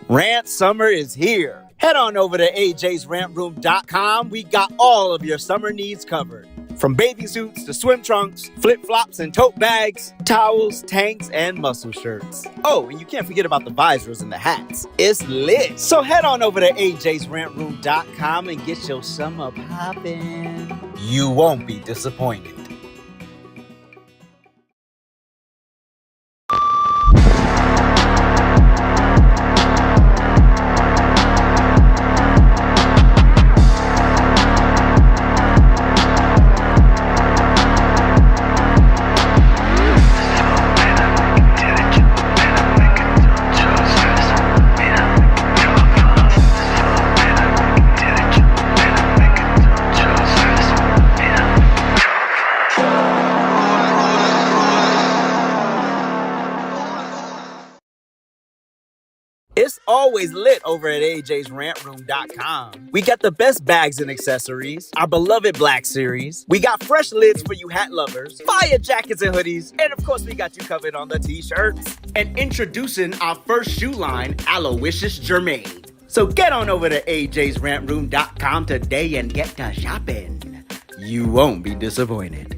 Rant summer is here. Head on over to AJsRANTroom.com. We got all of your summer needs covered. From bathing suits to swim trunks, flip-flops and tote bags, towels, tanks, and muscle shirts. Oh, and you can't forget about the visors and the hats. It's lit. So head on over to AJsRANTroom.com and get your summer poppin'. You won't be disappointed. It's always lit over at AJsRANTroom.com. We got the best bags and accessories, our beloved Black Series. We got fresh lids for you hat lovers, fire jackets and hoodies, and of course we got you covered on the t-shirts. And introducing our first shoe line, Aloysius Germain. So get on over to AJsRANTroom.com today and get to shopping. You won't be disappointed.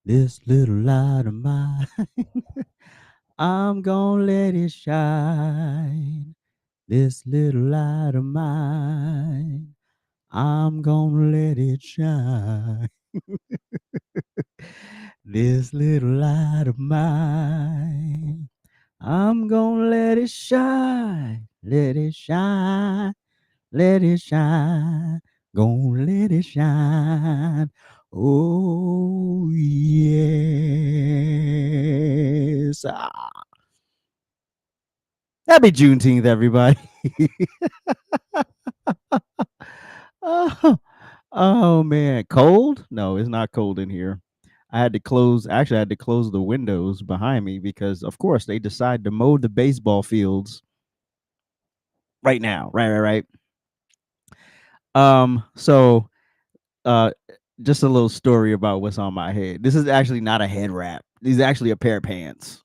This little light of mine, I'm gonna let it shine. This little light of mine, I'm gonna let it shine. This little light of mine, I'm gonna let it shine. Let it shine. Let it shine. Gonna let it shine. Oh, yes. Happy Juneteenth, everybody. Oh, man. Cold? No, it's not cold in here. I had to close the windows behind me because, of course, they decide to mow the baseball fields right now. Right. So, just a little story about what's on my head. This is actually not a head wrap. These are actually a pair of pants.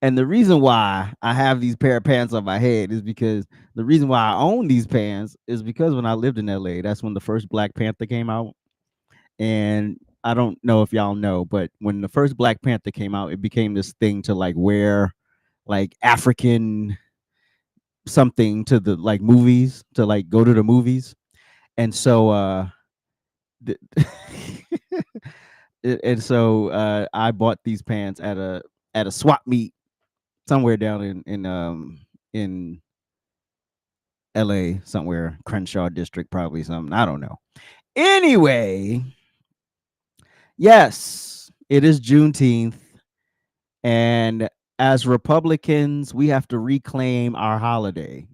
And the reason why I have these pair of pants on my head is because the reason why I own these pants is because when I lived in LA, that's when the first Black Panther came out. And I don't know if y'all know, but when the first Black Panther came out, it became this thing to like wear like African something to the like movies, to like go to the movies. And so I bought these pants at a swap meet somewhere down in LA, somewhere, Crenshaw district, probably something. I don't know. Anyway, yes, it is Juneteenth. And as Republicans, we have to reclaim our holiday.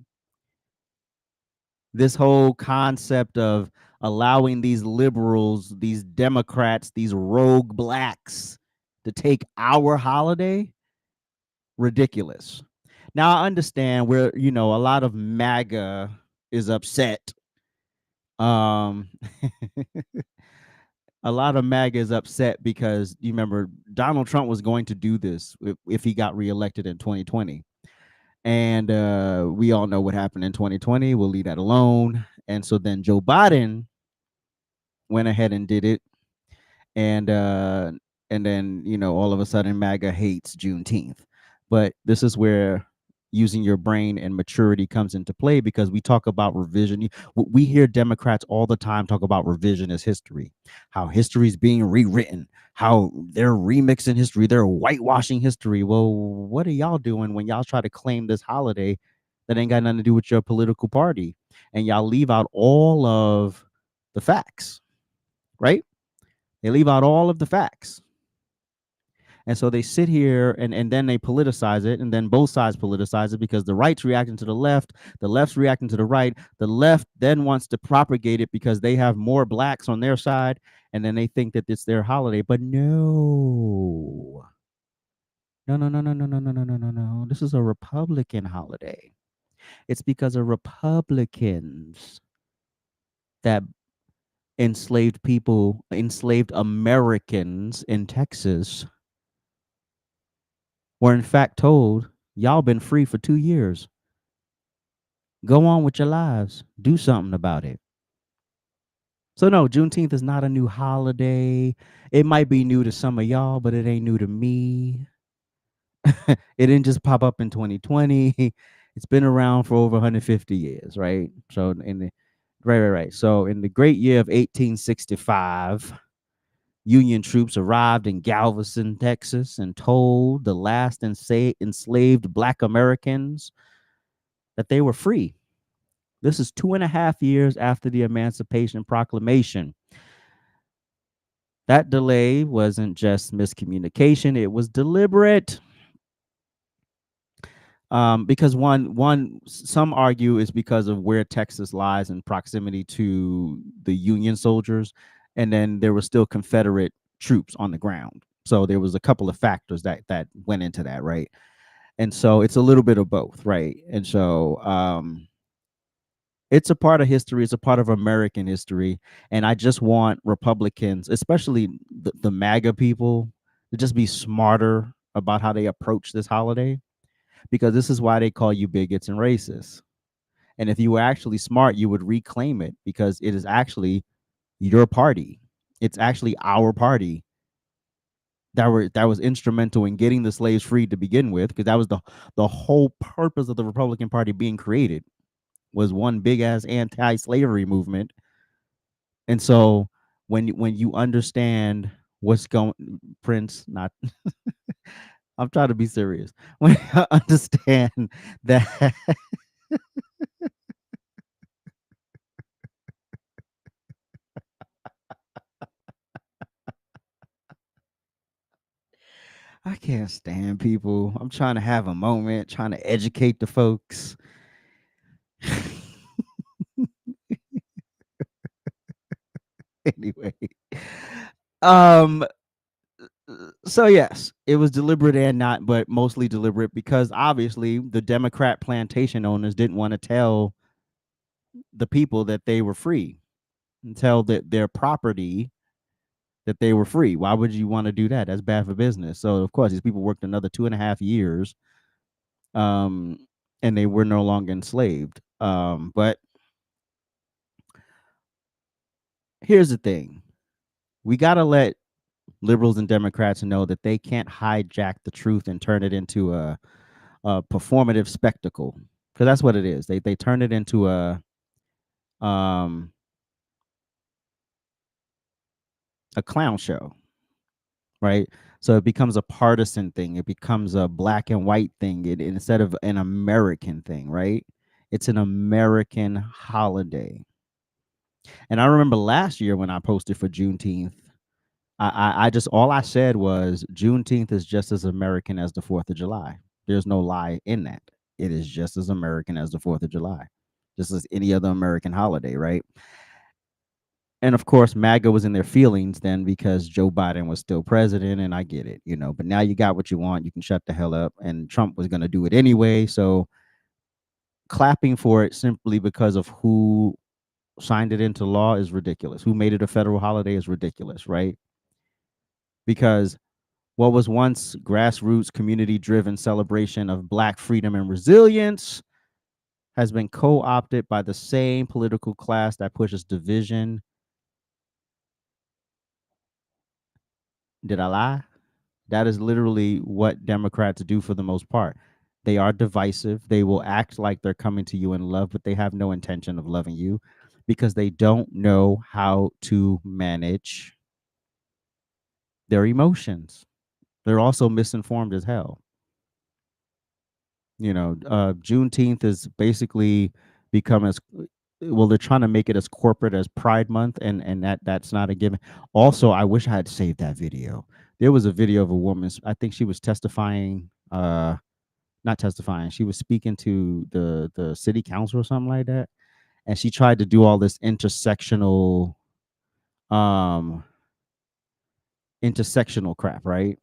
This whole concept of allowing these liberals, these Democrats, these rogue blacks to take our holiday, ridiculous. Now I understand where, a lot of MAGA is upset. A lot of MAGA is upset because you remember Donald Trump was going to do this if he got reelected in 2020. And we all know what happened in 2020. We'll leave that alone. And so then Joe Biden went ahead and did it. And then, all of a sudden MAGA hates Juneteenth. But this is where using your brain and maturity comes into play, because we talk about revision. We hear Democrats all the time talk about revisionist history, how history is being rewritten, how they're remixing history, they're whitewashing history. Well, what are y'all doing when y'all try to claim this holiday that ain't got nothing to do with your political party, and y'all leave out all of the facts, right? They leave out all of the facts. And so they sit here and then they politicize it, and then both sides politicize it, because the right's reacting to the left's reacting to the right. The left then wants to propagate it because they have more blacks on their side, and then they think that it's their holiday. But no. No, no, no, no, no, no, no, no, no, no, no. This is a Republican holiday. It's because of Republicans that enslaved people, enslaved Americans in Texas, were in fact told, y'all been free for 2 years. Go on with your lives. Do something about it. So no, Juneteenth is not a new holiday. It might be new to some of y'all, but it ain't new to me. It didn't just pop up in 2020. It's been around for over 150 years, right? So in the right. So in the great year of 1865, Union troops arrived in Galveston, Texas, and told the last enslaved Black Americans that they were free. This is 2.5 years after the Emancipation Proclamation. That delay wasn't just miscommunication, it was deliberate. Because some argue is because of where Texas lies in proximity to the Union soldiers, and then there were still Confederate troops on the ground. So there was a couple of factors that went into that, right? And so it's a little bit of both, right? And so it's a part of history. It's a part of American history. And I just want Republicans, especially the MAGA people, to just be smarter about how they approach this holiday, because this is why they call you bigots and racists. And if you were actually smart, you would reclaim it, because it is actually your party. It's actually our party that was instrumental in getting the slaves freed to begin with, because that was the whole purpose of the Republican Party being created, was one big ass anti-slavery movement. And so when you understand what's going, Prince, not I'm trying to be serious. When you understand that I can't stand people. I'm trying to have a moment, trying to educate the folks. Anyway, um, so yes, it was deliberate and not, but mostly deliberate, because obviously the Democrat plantation owners didn't want to tell the people that they were free, and tell that their property that they were free. Why would you want to do that? That's bad for business. So of course, these people worked another 2.5 years, um, and they were no longer enslaved. But here's the thing: we gotta let liberals and Democrats know that they can't hijack the truth and turn it into a performative spectacle, because that's what it is. They turn it into um, a clown show, right? So it becomes a partisan thing. It becomes a black and white thing, instead of an American thing, right? It's an American holiday. And I remember last year when I posted for Juneteenth, I just, all I said was Juneteenth is just as American as the 4th of July. There's no lie in that. It is just as American as the 4th of July, just as any other American holiday, right? And of course, MAGA was in their feelings then, because Joe Biden was still president, and I get it, but now you got what you want. You can shut the hell up. And Trump was going to do it anyway. So clapping for it simply because of who signed it into law is ridiculous. Who made it a federal holiday is ridiculous, right? Because what was once grassroots, community-driven celebration of Black freedom and resilience has been co-opted by the same political class that pushes division. Did I lie? That is literally what Democrats do for the most part. They are divisive. They will act like they're coming to you in love, but they have no intention of loving you because they don't know how to manage their emotions. They're also misinformed as hell. Juneteenth is basically become as well. They're trying to make it as corporate as Pride Month, and that's not a given. Also, I wish I had saved that video. There was a video of a woman. I think she was testifying. Not testifying. She was speaking to the city council or something like that, and she tried to do all this um intersectional crap, right?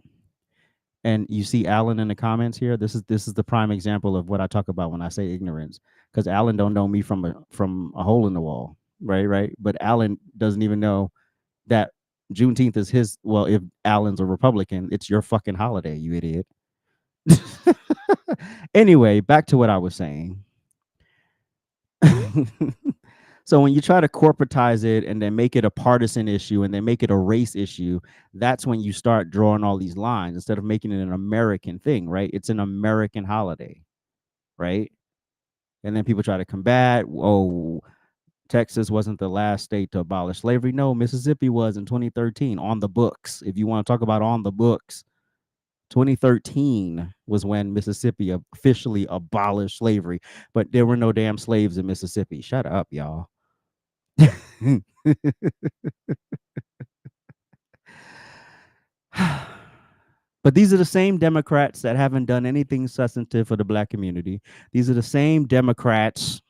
And you see Alan in the comments here. This is the prime example of what I talk about when I say ignorance, because Alan don't know me from a hole in the wall, right? But Alan doesn't even know that Juneteenth is his. Well, if Alan's a Republican, it's your fucking holiday, you idiot. Anyway, back to what I was saying. So when you try to corporatize it and then make it a partisan issue and then make it a race issue, that's when you start drawing all these lines instead of making it an American thing, right? It's an American holiday, right? And then people try to combat, oh, Texas wasn't the last state to abolish slavery. No, Mississippi was in 2013 on the books. If you want to talk about on the books, 2013 was when Mississippi officially abolished slavery, but there were no damn slaves in Mississippi. Shut up, y'all. But these are the same Democrats that haven't done anything substantive for the black community. These are the same Democrats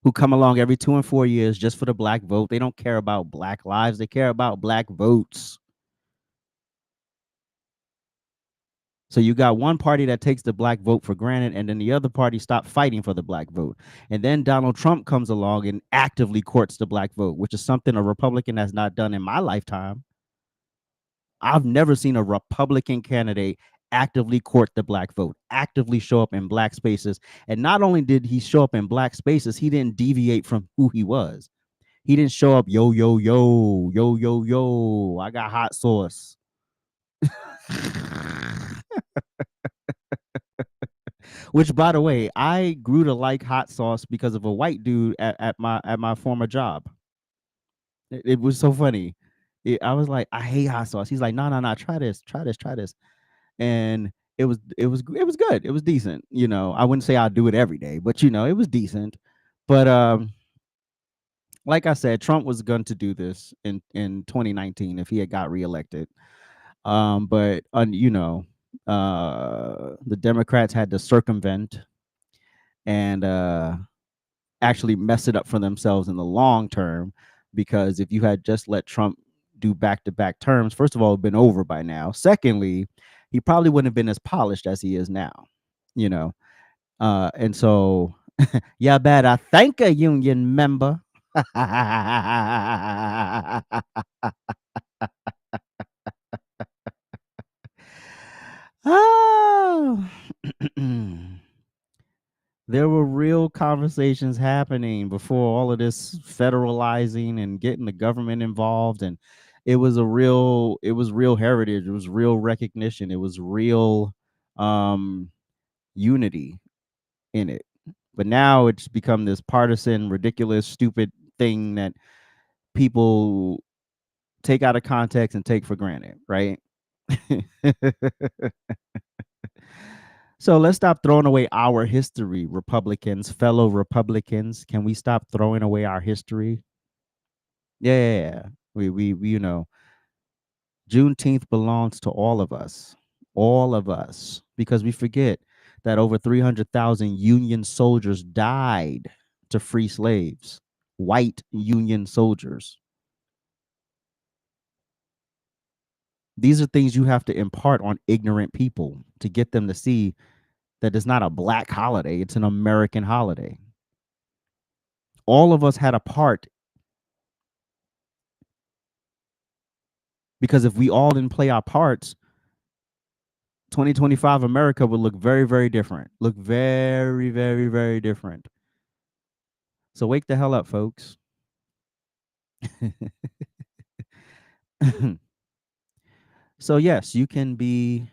who come along every 2 and 4 years just for the black vote. They don't care about black lives. They care about black votes. So you got one party that takes the black vote for granted, and then the other party stopped fighting for the black vote. And then Donald Trump comes along and actively courts the black vote, which is something a Republican has not done in my lifetime. I've never seen a Republican candidate actively court the black vote, actively show up in black spaces. And not only did he show up in black spaces, he didn't deviate from who he was. He didn't show up, yo, yo, yo, yo, yo, yo, I got hot sauce. Which, by the way, I grew to like hot sauce because of a white dude at my former job. It was so funny. I was like, I hate hot sauce. He's like, no, no, no, try this, try this, try this. And it was good. It was decent. I wouldn't say I'll do it every day, but it was decent. But like I said, Trump was going to do this in 2019 if he had got reelected. But the Democrats had to circumvent and actually mess it up for themselves in the long term, because if you had just let Trump do back-to-back terms, first of all, it'd been over by now. Secondly, he probably wouldn't have been as polished as he is now, you know. And so, yeah, better thank a union member. Oh. There were real conversations happening before all of this federalizing and getting the government involved, and it was real heritage, it was real recognition, it was real um unity in it. But now it's become this partisan, ridiculous, stupid thing that people take out of context and take for granted, right? So let's stop throwing away our history, Republicans, fellow Republicans. Can we stop throwing away our history? Yeah, yeah, yeah. We Juneteenth belongs to all of us, because we forget that over 300,000 Union soldiers died to free slaves, white Union soldiers. These are things you have to impart on ignorant people to get them to see that it's not a black holiday, it's an American holiday. All of us had a part, because if we all didn't play our parts, 2025 America would look very, very different. Look very, very, very different. So wake the hell up, folks. So yes, you can be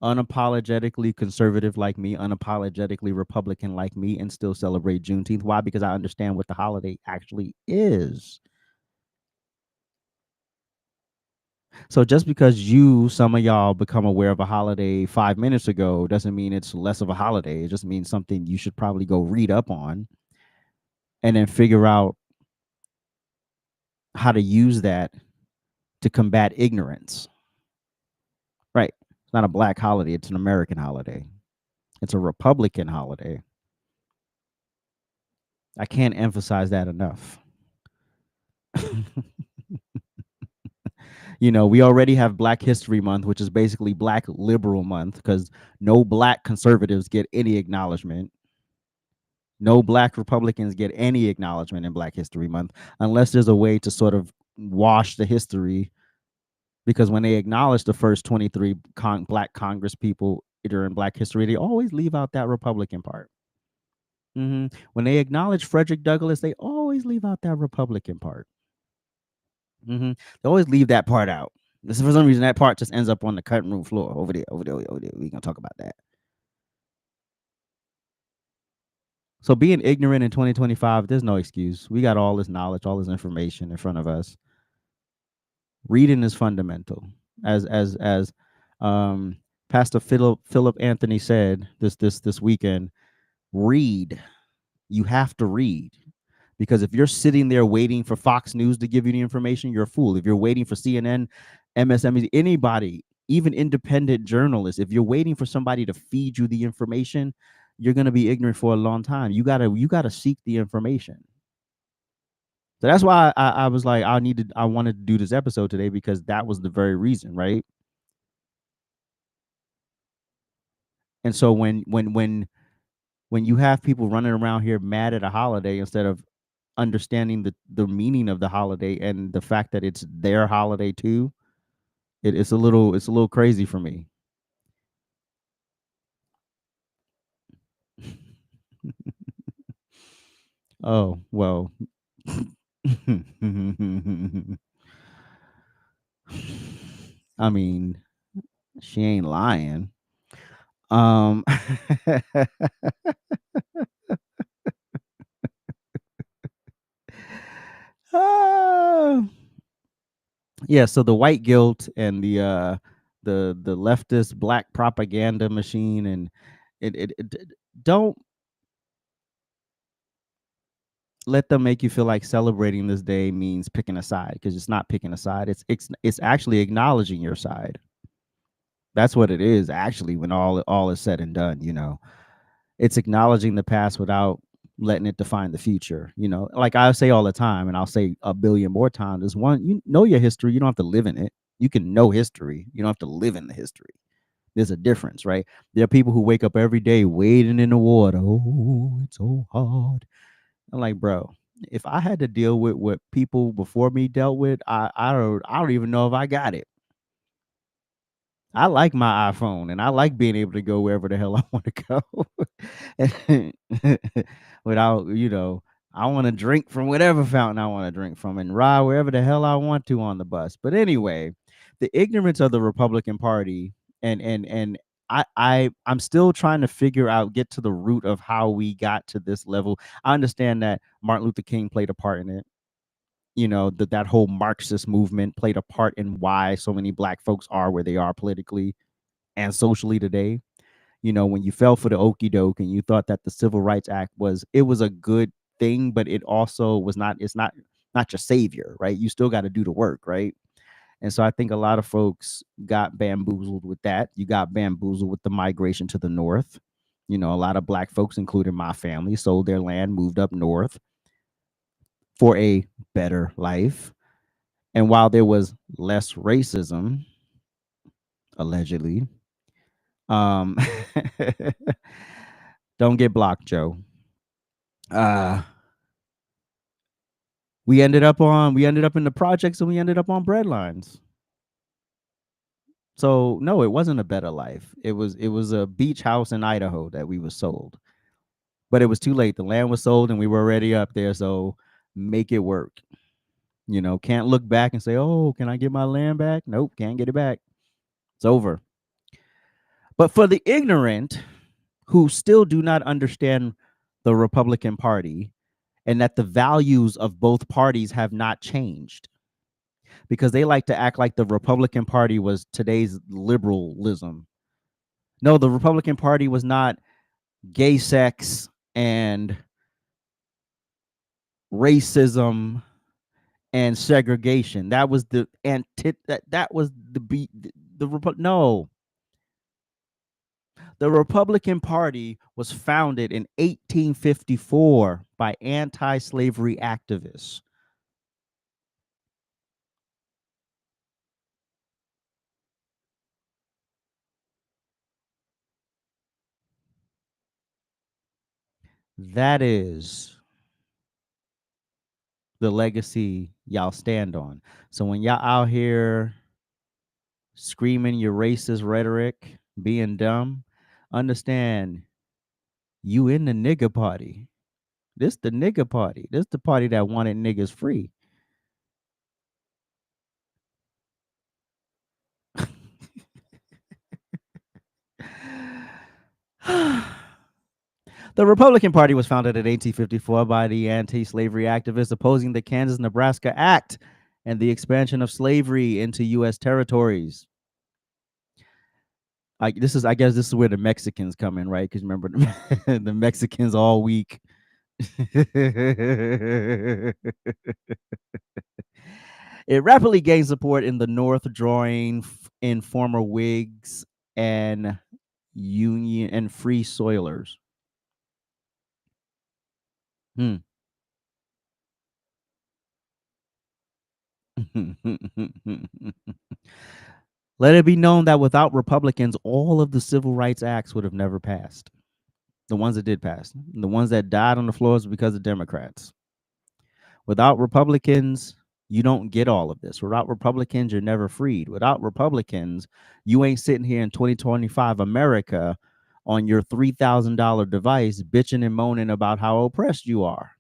unapologetically conservative like me, unapologetically Republican like me, and still celebrate Juneteenth. Why? Because I understand what the holiday actually is. So just because some of y'all become aware of a holiday 5 minutes ago doesn't mean it's less of a holiday. It just means something you should probably go read up on and then figure out how to use that to combat ignorance. Right. It's not a black holiday, it's an American holiday. It's a Republican holiday. I can't emphasize that enough. We already have Black History Month, which is basically Black Liberal Month, because no black conservatives get any acknowledgement. No black Republicans get any acknowledgement in Black History Month unless there's a way to sort of wash the history. Because when they acknowledge the first 23 black Congress people during Black history, they always leave out that Republican part. When they acknowledge Frederick Douglass, they always leave out that Republican part. They always leave that part out. For some reason, that part just ends up on the cutting room floor over there. We're gonna talk about that. So being ignorant in 2025, there's no excuse. We got all this knowledge, all this information in front of us. Reading is fundamental. As Pastor Philip Anthony said this weekend, read. You have to read. Because if you're sitting there waiting for Fox News to give you the information, you're a fool. If you're waiting for CNN, MSNBC, anybody, even independent journalists, if you're waiting for somebody to feed you the information, you're going to be ignorant for a long time. You gotta seek the information. So that's why I was like, I wanted to do this episode today, because that was the very reason, right? And so when you have people running around here mad at a holiday instead of understanding the meaning of the holiday and the fact that it's their holiday too, it's a little crazy for me. Oh well. I mean, she ain't lying. Um ah, yeah, so the white guilt and the leftist black propaganda machine, and it don't let them make you feel like celebrating this day means picking a side, because it's not picking a side. It's actually acknowledging your side. That's what it is actually, when all is said and done. It's acknowledging the past without letting it define the future. Like I say all the time, and I'll say a billion more times, is one, you know your history. You don't have to live in it. You can know history. You don't have to live in the history. There's a difference, right? There are people who wake up every day wading in the water. Oh, it's so hard. I'm like, bro, if I had to deal with what people before me dealt with, I don't even know if I got it. I like my iPhone, and I like being able to go wherever the hell I want to go. Without, I want to drink from whatever fountain I want to drink from, and ride wherever the hell I want to on the bus. But anyway, the ignorance of the Republican Party, and I'm still trying to get to the root of how we got to this level. I understand that Martin Luther King played a part in it. That whole Marxist movement played a part in why so many black folks are where they are politically and socially today. When you fell for the okie doke and you thought that the Civil Rights Act was a good thing, but it also was not. It's not your savior, right? You still got to do the work, right? And so I think a lot of folks got bamboozled with that. You got bamboozled with the migration to the north. A lot of black folks, including my family, sold their land, moved up north for a better life. And while there was less racism, allegedly, um, don't get blocked, Joe. We ended up in the projects, and we ended up on breadlines. So no, it wasn't a better life. It was a beach house in Idaho that we was sold. But it was too late. The land was sold and we were already up there. So make it work. Can't look back and say, oh, can I get my land back? Nope, can't get it back. It's over. But for the ignorant who still do not understand the Republican Party and that the values of both parties have not changed, because they like to act like the Republican Party was today's liberalism. No, the Republican Party was not gay sex and racism and segregation. That was the that was the beat no. The Republican Party was founded in 1854 by anti-slavery activists. That is the legacy y'all stand on. So when y'all out here screaming your racist rhetoric, being dumb, understand you in the nigger party. This the nigger party. This the party that wanted niggas free. The Republican Party was founded in 1854 by the anti-slavery activists opposing the Kansas-Nebraska Act and the expansion of slavery into U.S. territories. I guess this is where the Mexicans come in, right? Because remember the Mexicans all week. It rapidly gained support in the North, drawing in former Whigs and Union and Free Soilers. Hmm. Let it be known that without Republicans, all of the civil rights acts would have never passed. The ones that did pass, the ones that died on the floors because of Democrats. Without Republicans, you don't get all of this. Without Republicans, you're never freed. Without Republicans, you ain't sitting here in 2025 America on your $3,000 device bitching and moaning about how oppressed you are.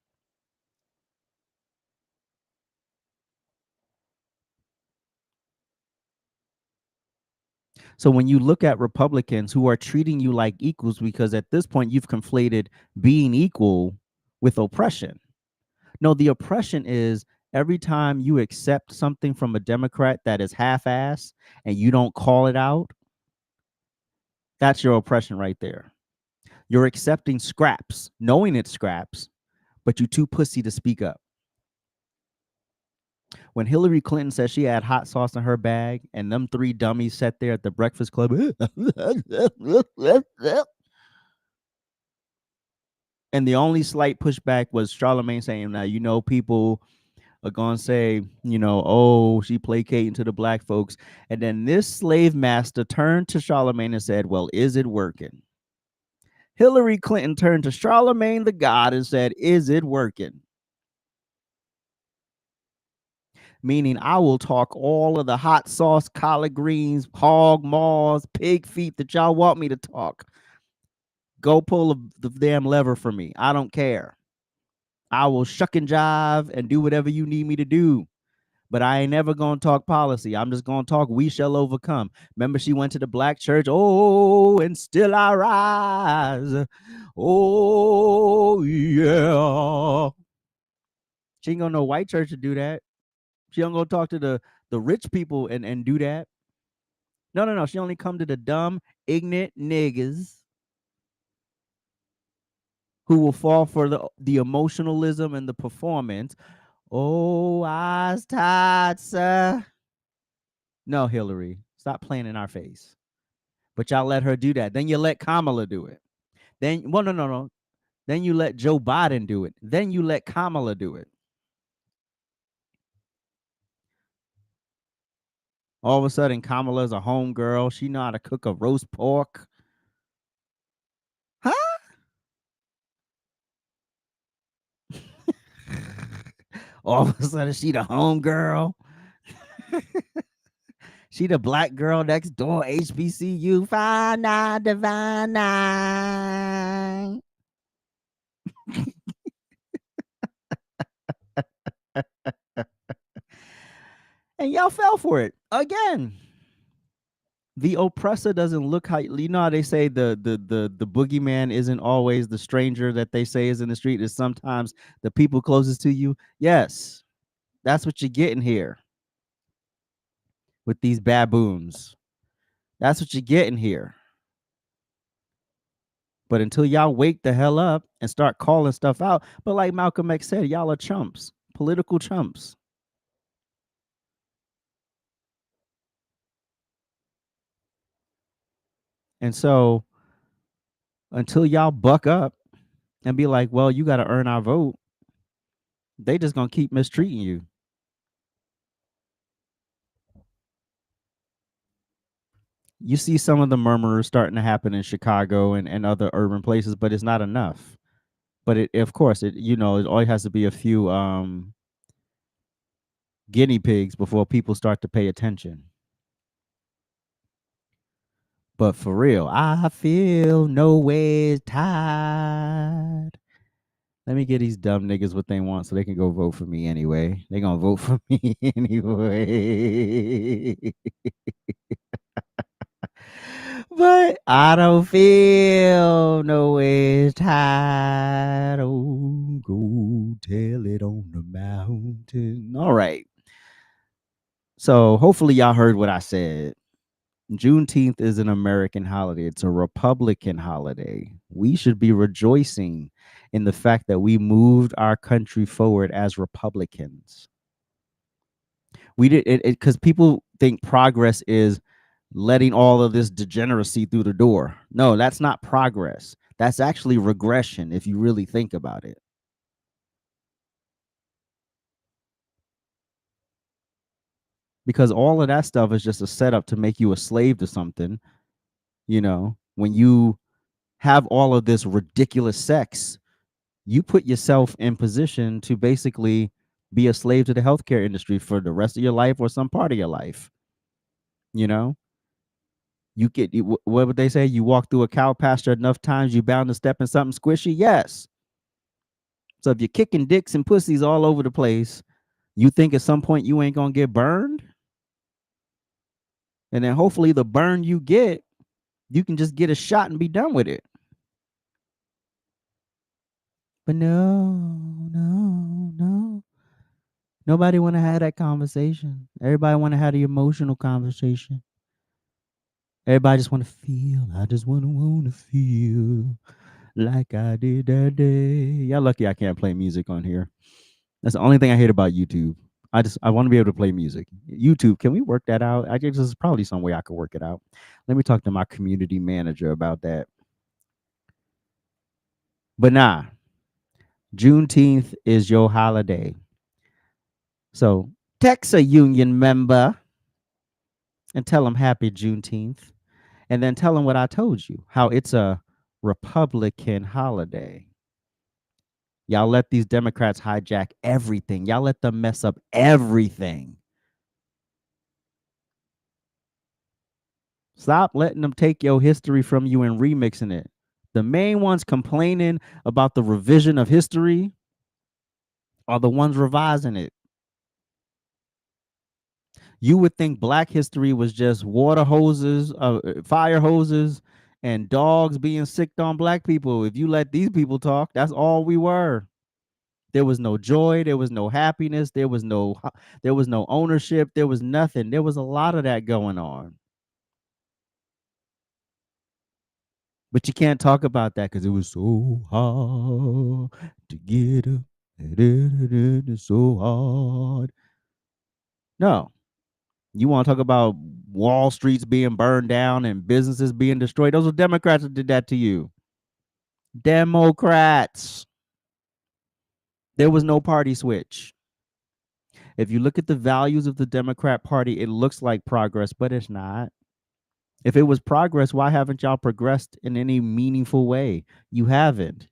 So when you look at Republicans who are treating you like equals, because at this point you've conflated being equal with oppression. No, the oppression is every time you accept something from a Democrat that is half-ass and you don't call it out, that's your oppression right there. You're accepting scraps, knowing it's scraps, but you too pussy to speak up. When Hillary Clinton said she had hot sauce in her bag and them three dummies sat there at the Breakfast Club and the only slight pushback was Charlemagne saying, now, people are going to say, oh, she placating to the black folks. And then this slave master turned to Charlemagne and said, well, is it working? Hillary Clinton turned to Charlemagne the God and said, is it working? Meaning I will talk all of the hot sauce, collard greens, hog maws, pig feet that y'all want me to talk. Go pull the damn lever for me. I don't care. I will shuck and jive and do whatever you need me to do. But I ain't never gonna talk policy. I'm just gonna talk we shall overcome. Remember, she went to the black church. Oh, and still I rise. Oh, yeah. She ain't gonna no white church to do that. She don't go talk to the rich people and do that. No. She only come to the dumb, ignorant niggas who will fall for the emotionalism and the performance. Oh, eyes tired, sir. No, Hillary, stop playing in our face. But y'all let her do that. Then you let Kamala do it. Then, well, no. Then you let Joe Biden do it. Then you let Kamala do it. All of a sudden, Kamala's a homegirl. She know how to cook a roast pork. Huh? All of a sudden, she the homegirl. She the black girl next door, HBCU, fine nine, divine nine. And y'all fell for it again. The oppressor doesn't look how how they say the boogeyman isn't always the stranger that they say is in the street. Is sometimes the people closest to you. Yes, that's what you're getting here with these baboons. That's what you're getting here. But until y'all wake the hell up and start calling stuff out, but like Malcolm X said, y'all are chumps, political chumps. And so until y'all buck up and be like, well, you got to earn our vote, they just gonna keep mistreating you. You see some of the murmurs starting to happen in Chicago and other urban places, but it's not enough. But it, of course, it it always has to be a few guinea pigs before people start to pay attention. But for real, I feel no ways tired. Let me get these dumb niggas what they want so they can go vote for me anyway. They gonna vote for me anyway. But I don't feel no ways tired. Oh, go tell it on the mountain. All right. So hopefully y'all heard what I said. Juneteenth is an American holiday. It's a Republican holiday. We should be rejoicing in the fact that we moved our country forward as Republicans. We did it because people think progress is letting all of this degeneracy through the door. No, that's not progress. That's actually regression if you really think about it. Because all of that stuff is just a setup to make you a slave to something. When you have all of this ridiculous sex, you put yourself in position to basically be a slave to the healthcare industry for the rest of your life or some part of your life. You know, what would they say? You walk through a cow pasture enough times, you bound to step in something squishy. Yes. So if you're kicking dicks and pussies all over the place, you think at some point you ain't gonna get burned, and then hopefully the burn you get, you can just get a shot and be done with it. But no. Nobody want to have that conversation. Everybody want to have the emotional conversation. Everybody just want to feel. I just want to feel like I did that day. Y'all lucky I can't play music on here. That's the only thing I hate about YouTube. I want to be able to play music. YouTube, can we work that out? I guess there's probably some way I could work it out. Let me talk to my community manager about that. But nah, Juneteenth is your holiday. So text a union member and tell them happy Juneteenth. And then tell them what I told you, how it's a Republican holiday. Y'all let these Democrats hijack everything. Y'all let them mess up everything. Stop letting them take your history from you and remixing it. The main ones complaining about the revision of history are the ones revising it. You would think Black history was just water hoses, fire hoses, and dogs being sicked on Black people. If you let these people talk, that's all we were. There was no joy, there was no happiness, there was no ownership, there was nothing. There was a lot of that going on. But you can't talk about that because it was so hard to get up. It's so hard. No. You want to talk about Wall Streets being burned down and businesses being destroyed? Those were Democrats that did that to you. Democrats. There was no party switch. If you look at the values of the Democrat Party, it looks like progress, but it's not. If it was progress, why haven't y'all progressed in any meaningful way? You haven't.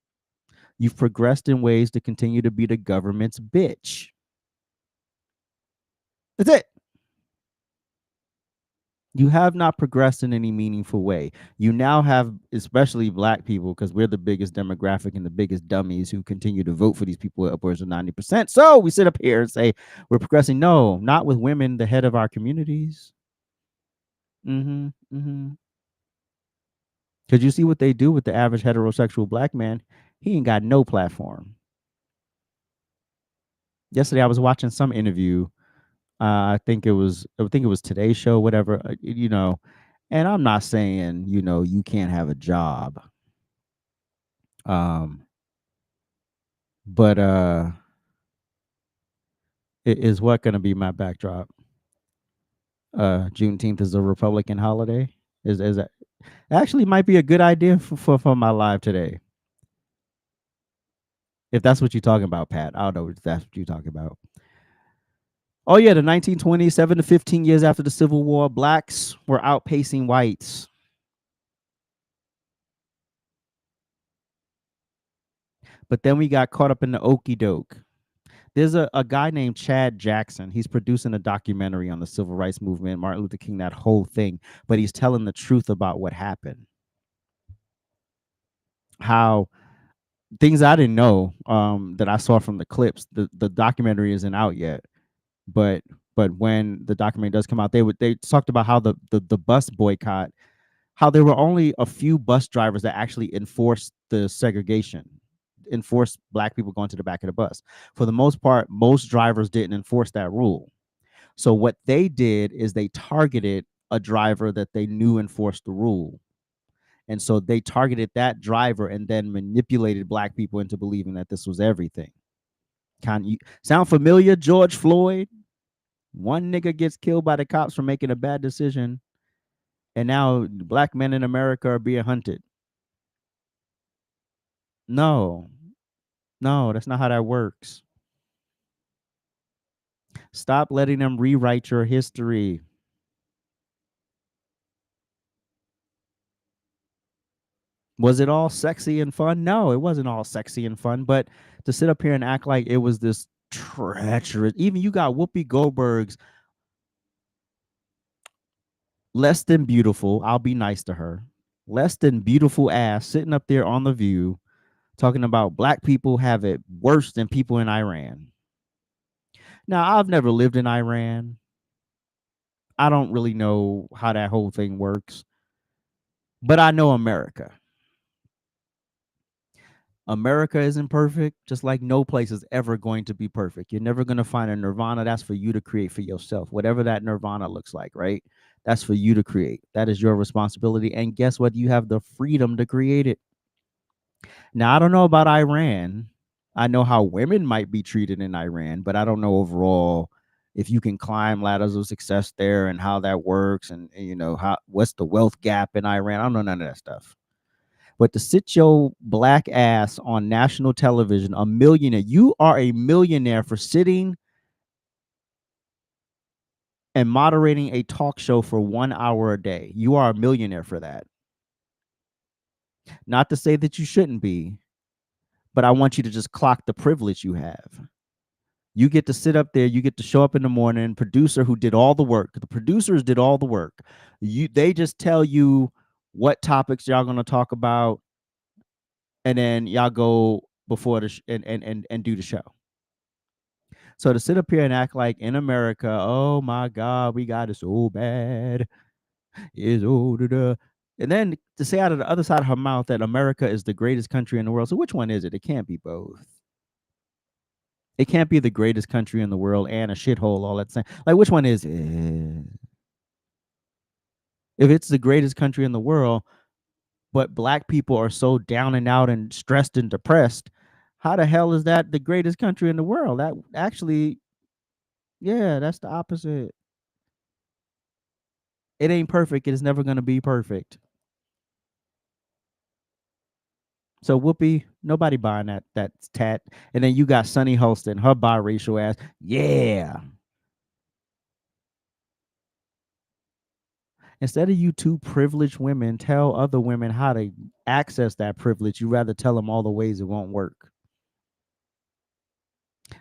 You've progressed in ways to continue to be the government's bitch. That's it. You have not progressed in any meaningful way. You now have, especially Black people, because we're the biggest demographic and the biggest dummies who continue to vote for these people upwards of 90%. So we sit up here and say we're progressing. No, not with women, the head of our communities. Mhm. Mhm. Cuz you see what they do with the average heterosexual black man, he ain't got no platform. Yesterday I was watching some interview. I think it was Today's Show, whatever, and I'm not saying, you can't have a job. Um but is what going to be my backdrop? Juneteenth is a Republican holiday. Is that actually might be a good idea for my live today? If that's what you're talking about, Pat. I don't know if that's what you're talking about. Oh yeah, the 1920s, 7 to 15 years after the Civil War, blacks were outpacing whites. But then we got caught up in the okey doke. There's a guy named Chad Jackson. He's producing a documentary on the civil rights movement, Martin Luther King, that whole thing. But he's telling the truth about what happened. How things I didn't know, that I saw from the clips. The documentary isn't out yet, but when the documentary does come out, they talked about how the bus boycott, how there were only a few bus drivers that actually enforced the segregation, enforced black people going to the back of the bus. For the most part, most drivers didn't enforce that rule. So what they did is they targeted a driver that they knew enforced the rule. And so they targeted that driver and then manipulated black people into believing that this was everything. Sound familiar? George Floyd. One nigga gets killed by the cops for making a bad decision, and now black men in America are being hunted. No, no, that's not how that works. Stop letting them rewrite your history. Was it all sexy and fun? No, it wasn't all sexy and fun. But to sit up here and act like it was this treacherous, even you got Whoopi Goldberg's less than beautiful, I'll be nice to her, less than beautiful ass sitting up there on The View talking about black people have it worse than people in Iran. Now, I've never lived in Iran. I don't really know how that whole thing works, but I know America. America isn't perfect, just like no place is ever going to be perfect. You're never going to find a nirvana. That's for you to create for yourself. Whatever that nirvana looks like, right? That's for you to create. That is your responsibility. And guess what? You have the freedom to create it. Now, I don't know about Iran. I know how women might be treated in Iran, but I don't know overall if you can climb ladders of success there and how that works, and how what's the wealth gap in Iran. I don't know none of that stuff. But to sit your black ass on national television, a millionaire, you are a millionaire for sitting and moderating a talk show for 1 hour a day. You are a millionaire for that. Not to say that you shouldn't be, but I want you to just clock the privilege you have. You get to sit up there, you get to show up in the morning, producer who did all the work. The producers did all the work. They just tell you what topics y'all gonna talk about, and then y'all go before the and do the show. So to sit up here and act like in America, oh my God, we got it so bad, is and then to say out of the other side of her mouth that America is the greatest country in the world. So which one is it? It can't be both. It can't be the greatest country in the world and a shithole all at the same. Like, which one is it? If it's the greatest country in the world, but black people are so down and out and stressed and depressed, how the hell is that the greatest country in the world? That actually, yeah, that's the opposite. It ain't perfect. It is never going to be perfect. So Whoopi, nobody buying that tat. And then you got Sunny Holston, her biracial ass. Yeah. Instead of you two privileged women tell other women how to access that privilege, you rather tell them all the ways it won't work.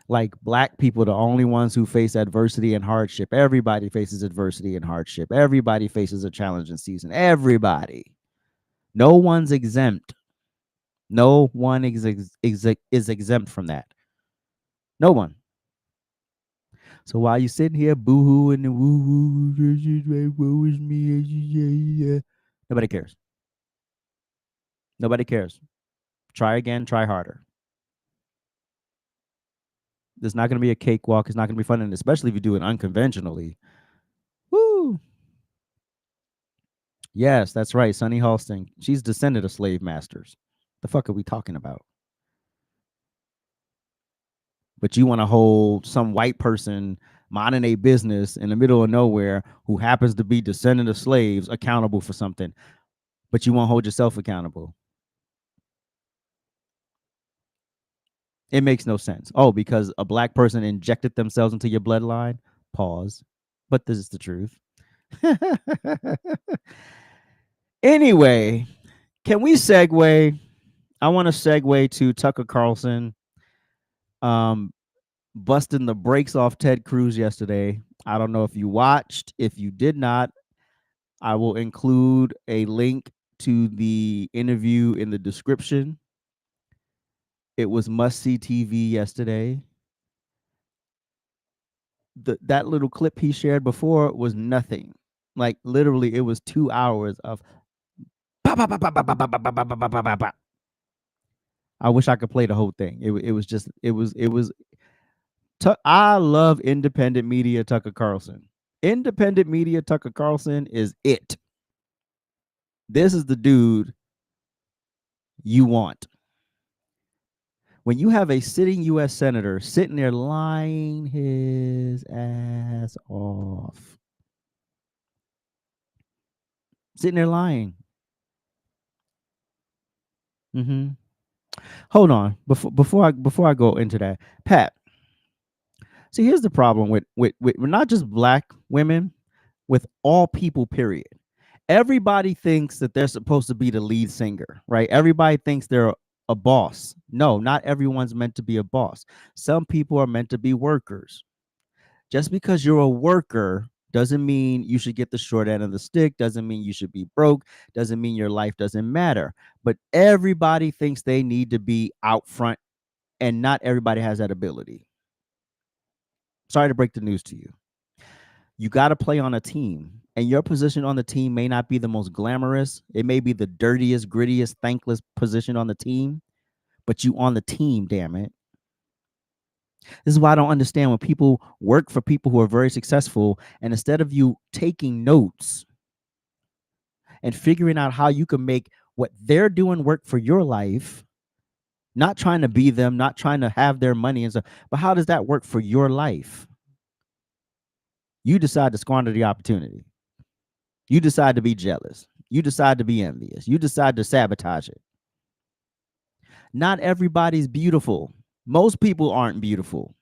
Like black people, the only ones who face adversity and hardship. Everybody faces adversity and hardship. Everybody faces a challenging season. Everybody. No one's exempt. No one is exempt from that. No one. So while you sitting here boo-hooing and woo-woo, woe is me, nobody cares. Nobody cares. Try again, try harder. There's not going to be a cakewalk. It's not going to be fun, and especially if you do it unconventionally. Woo! Yes, that's right. Sunny Halston. She's descended of slave masters. The fuck are we talking about? But you want to hold some white person minding a business in the middle of nowhere who happens to be descendant of slaves accountable for something, but you won't hold yourself accountable. It makes no sense. Oh, because a black person injected themselves into your bloodline? Pause. But this is the truth. Anyway, can we segue? I want to segue to Tucker Carlson busting the brakes off Ted Cruz yesterday. I don't know if you watched. If you did not, I will include a link to the interview in the description. It was must-see TV yesterday. That little clip he shared before was nothing. Like literally, it was 2 hours of. I wish I could play the whole thing. It was just it was. I love independent media Tucker Carlson. Independent media Tucker Carlson is it. This is the dude you want. When you have a sitting U.S. senator sitting there lying his ass off, sitting there lying. Hold on, before I go into that, Pat. See, here's the problem with not just black women, with all people. Period. Everybody thinks that they're supposed to be the lead singer, right? Everybody thinks they're a boss. No, not everyone's meant to be a boss. Some people are meant to be workers. Just because you're a worker doesn't mean you should get the short end of the stick, doesn't mean you should be broke, doesn't mean your life doesn't matter. But everybody thinks they need to be out front, and not everybody has that ability. Sorry to break the news to you. You got to play on a team, and your position on the team may not be the most glamorous. It may be the dirtiest, grittiest, thankless position on the team, but you on the team, damn it. This is why I don't understand when people work for people who are very successful, and instead of you taking notes and figuring out how you can make what they're doing work for your life, not trying to be them, not trying to have their money and stuff, but how does that work for your life? You decide to squander the opportunity. You decide to be jealous. You decide to be envious. You decide to sabotage it. Not everybody's beautiful. Most people aren't beautiful.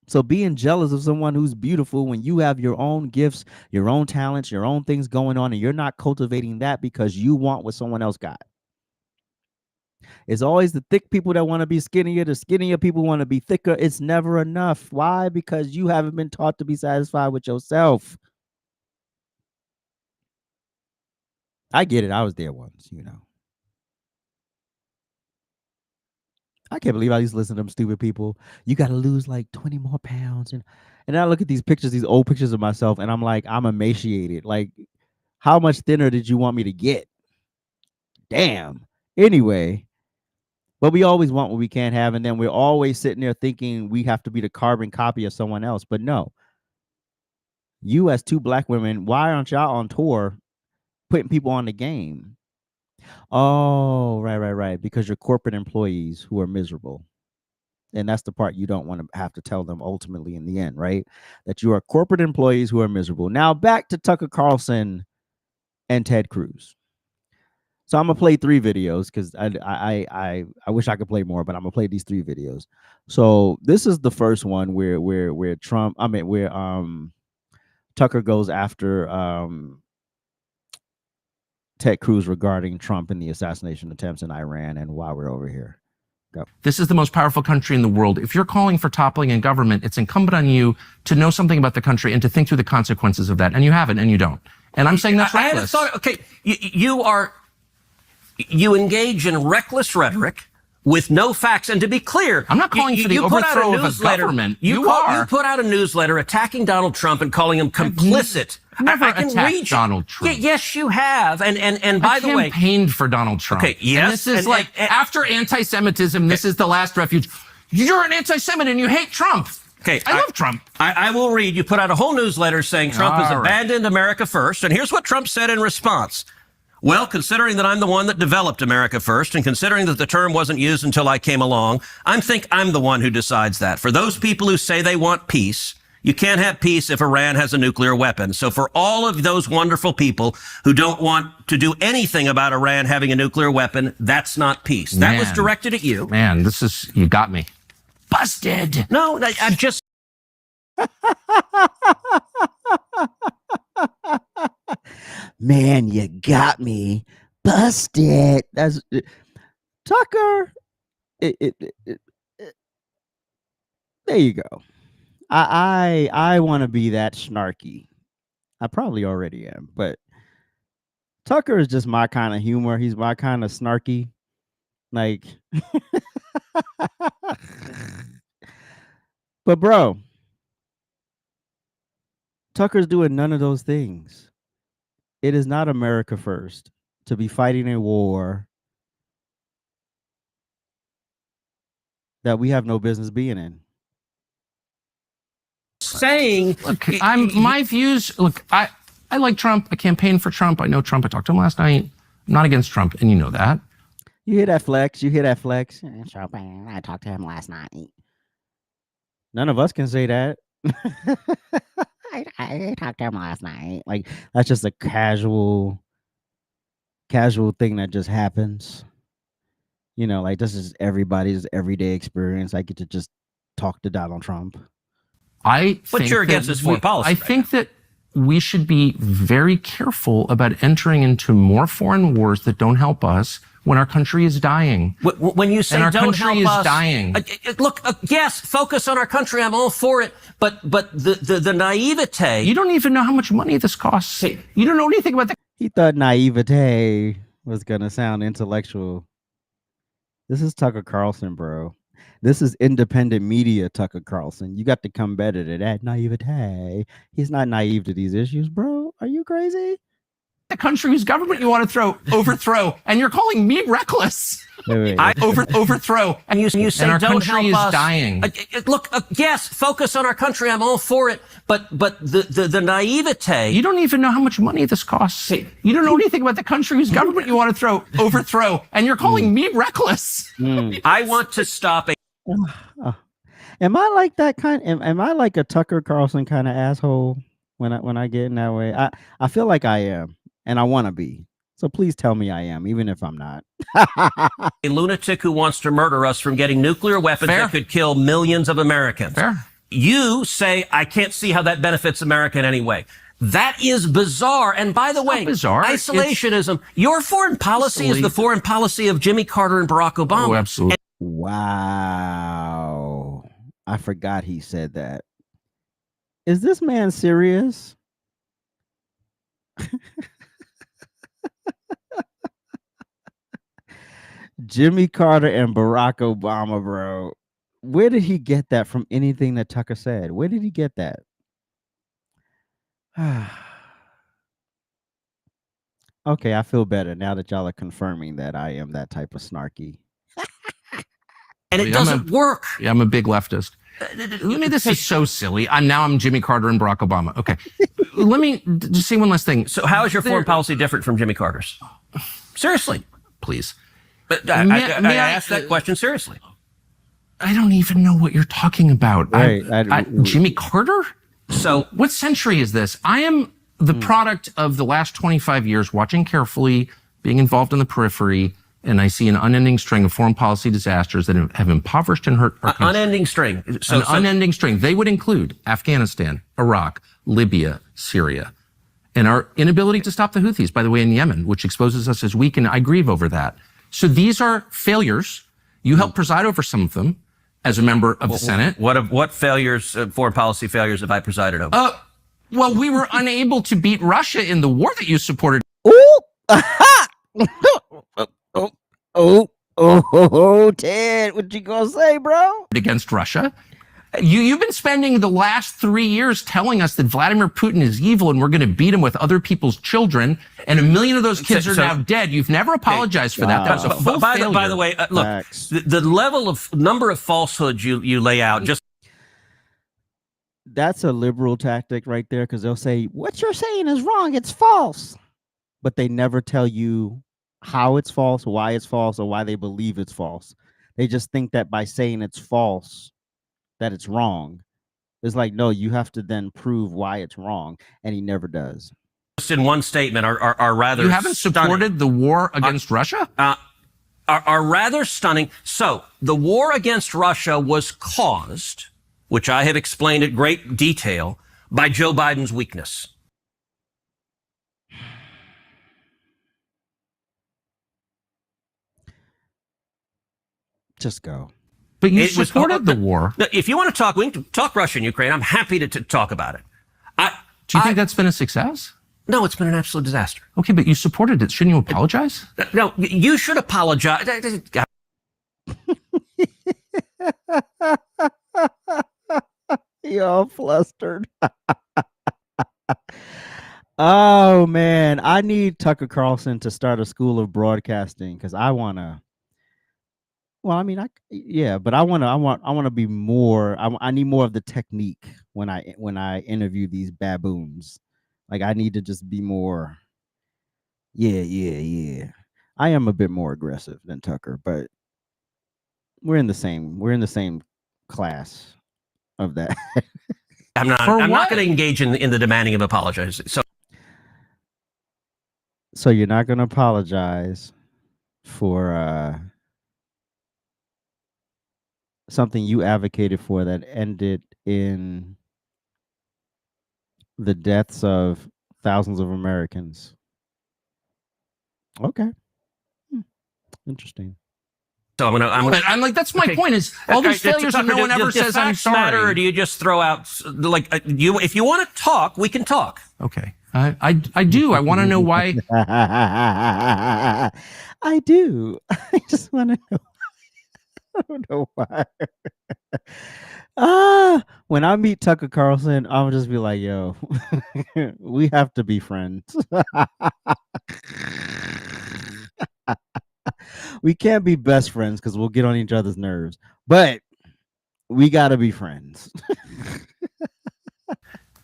So being jealous of someone who's beautiful when you have your own gifts, your own talents, your own things going on, and you're not cultivating that because you want what someone else got. It's always the thick people that want to be skinnier. The skinnier people want to be thicker. It's never enough. Why? Because you haven't been taught to be satisfied with yourself. I get it. I was there once, I can't believe I used to listen to them stupid people. You got to lose like 20 more pounds. And I look at these pictures, these old pictures of myself, and I'm like, I'm emaciated. Like, how much thinner did you want me to get? Damn. Anyway. But we always want what we can't have, and then we're always sitting there thinking we have to be the carbon copy of someone else. But no. You as two black women, why aren't y'all on tour putting people on the game? Oh, right. Because you're corporate employees who are miserable. And that's the part you don't want to have to tell them ultimately in the end, right? That you are corporate employees who are miserable. Now back to Tucker Carlson and Ted Cruz. So I'm gonna play 3 videos because I wish I could play more, but I'm gonna play these 3 videos. So this is the first one where Tucker goes after Ted Cruz regarding Trump and the assassination attempts in Iran, and why we're over here. Go. This is the most powerful country in the world. If you're calling for toppling in government, it's incumbent on you to know something about the country and to think through the consequences of that. And you haven't, and you don't. And I'm saying that's reckless. Okay, you engage in reckless rhetoric with no facts. And to be clear, I'm not calling for the overthrow of a government. You put out a newsletter attacking Donald Trump and calling him complicit. Never I can attacked read Donald Trump. Yes, you have. And by the way, I campaigned for Donald Trump. Okay, yes. And this is after anti-Semitism, this is the last refuge. You're an anti-Semite and you hate Trump. Okay, I love Trump. I will read. You put out a whole newsletter saying Trump has abandoned America First. And here's what Trump said in response. Well, considering that I'm the one that developed America First and considering that the term wasn't used until I came along, I think I'm the one who decides that. For those people who say they want peace, you can't have peace if Iran has a nuclear weapon. So for all of those wonderful people who don't want to do anything about Iran having a nuclear weapon, that's not peace. That was directed at you. Man, you got me. Busted. No, I'm just... Man, you got me busted. That's Tucker. There you go. I want to be that snarky. I probably already am, but Tucker is just my kind of humor. He's my kind of snarky. Like, but bro, Tucker's doing none of those things. It is not America First to be fighting a war that we have no business being in. Saying, look, my views. Look, I like Trump. I campaigned for Trump. I know Trump. I talked to him last night. I'm not against Trump, and you know that. You hear that flex? You hear that flex? Trump, I talked to him last night. None of us can say that. I talked to him last night. Like, that's just a casual thing that just happens. You know, like, this is everybody's everyday experience. I get to just talk to Donald Trump. But you're against his foreign policy. I think that we should be very careful about entering into more foreign wars that don't help us when our country is dying. When you say and our don't country help is us, dying. Look, yes, focus on our country. I'm all for it. But the naivete. You don't even know how much money this costs. Hey, you don't know anything about that. He thought naivete was gonna sound intellectual. This is Tucker Carlson, bro. This is independent media, Tucker Carlson. You got to come better to that naivete. He's not naive to these issues, bro. Are you crazy? The country whose government you want to overthrow, and you're calling me reckless. Wait. Overthrow, and you say and our don't country help is us. dying. Look, yes, focus on our country. I'm all for it. But the naivete. You don't even know how much money this costs. You don't know anything about the country whose government you want to overthrow, and you're calling me reckless. I want to stop. Am I like that kind? Am I like a Tucker Carlson kind of asshole when I get in that way? I feel like I am, and I want to be. So please tell me I am, even if I'm not. A lunatic who wants to murder us from getting nuclear weapons that could kill millions of Americans. Fair. You say, I can't see how that benefits America in any way. That is bizarre. And by the way, bizarre. Isolationism. Your foreign policy is the foreign policy of Jimmy Carter and Barack Obama. Oh, absolutely. Wow. I forgot he said that. Is this man serious? Jimmy Carter and Barack Obama, bro. Where did he get that from? Anything that Tucker said? Where did he get that? Okay, I feel better now that y'all are confirming that I am that type of snarky. And it doesn't work. Yeah, I'm a big leftist. This is so silly. I'm Jimmy Carter and Barack Obama. Okay. Let me just say one last thing. So how is your foreign policy different from Jimmy Carter's? Seriously. Please. But I asked that question seriously. I don't even know what you're talking about. Right. Jimmy Carter? So what century is this? I am the product of the last 25 years, watching carefully, being involved in the periphery, and I see an unending string of foreign policy disasters that have impoverished and hurt our country. Unending string. Unending string. They would include Afghanistan, Iraq, Libya, Syria, and our inability to stop the Houthis, by the way, in Yemen, which exposes us as weak, and I grieve over that. So these are failures. You helped preside over some of them as a member of the Senate. What failures, foreign policy failures, have I presided over? Well, we were unable to beat Russia in the war that you supported. Ooh! Oh, Ted, what you gonna say, bro? Against Russia. You've been spending the last 3 years telling us that Vladimir Putin is evil and we're going to beat him with other people's children, and 1 million of those kids are now dead. You've never apologized for that. That was a full failure. By the way, look, the level of number of falsehoods you lay out just. That's a liberal tactic right there, because they'll say, what you're saying is wrong, it's false. But they never tell you how it's false, why it's false, or why they believe it's false. They just think that by saying it's false, that it's wrong. It's like, no, you have to then prove why it's wrong, and he never does. Just in one statement are rather. You haven't supported the war against Russia? Are rather stunning. So the war against Russia was caused, which I have explained at great detail, by Joe Biden's weakness. Just go. But you supported the war. If you want to talk, we can talk Russia and Ukraine. I'm happy to talk about it. Do you think that's been a success? No, it's been an absolute disaster. Okay, but you supported it. Shouldn't you apologize? No, you should apologize. You're all flustered. Oh, man. I need Tucker Carlson to start a school of broadcasting, because I want to. Well, I mean, but I want to be more. I need more of the technique when I interview these baboons. Like, I need to just be more. Yeah. I am a bit more aggressive than Tucker, but we're in the same class of that. I'm not going to engage in the demanding of apologies. So you're not going to apologize for something you advocated for that ended in the deaths of thousands of Americans. Okay. Interesting. So I'm like, that's my point, is all these failures and no one ever says I'm sorry. Matter, or do you just throw out, like, if you want to talk, we can talk. Okay. I do. I want to know why. I do. I just want to know. I don't know why. When I meet Tucker Carlson, I'll just be like, yo, we have to be friends. We can't be best friends because we'll get on each other's nerves, but we got to be friends.